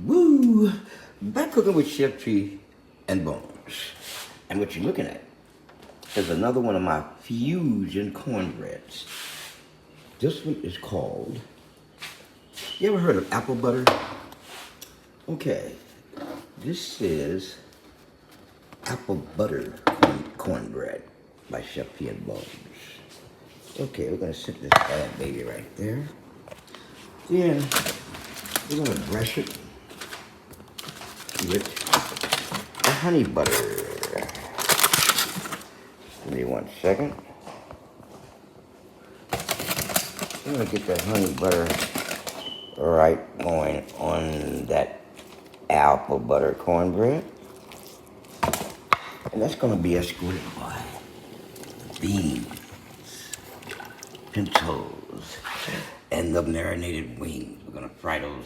Woo! Back cooking with Chef P and Bonz. And what you're looking at is another one of my fusion cornbreads. This one is called, you ever heard of apple butter? Okay, this is apple butter cornbread by Chef P and Bonz. Okay, we're gonna set this bad baby right there. Then we're gonna brush it with the honey butter. Give me 1 second. I'm gonna get that honey butter right going on that apple butter cornbread. And that's gonna be escorted by beans, pintos, and the marinated wings. We're gonna fry those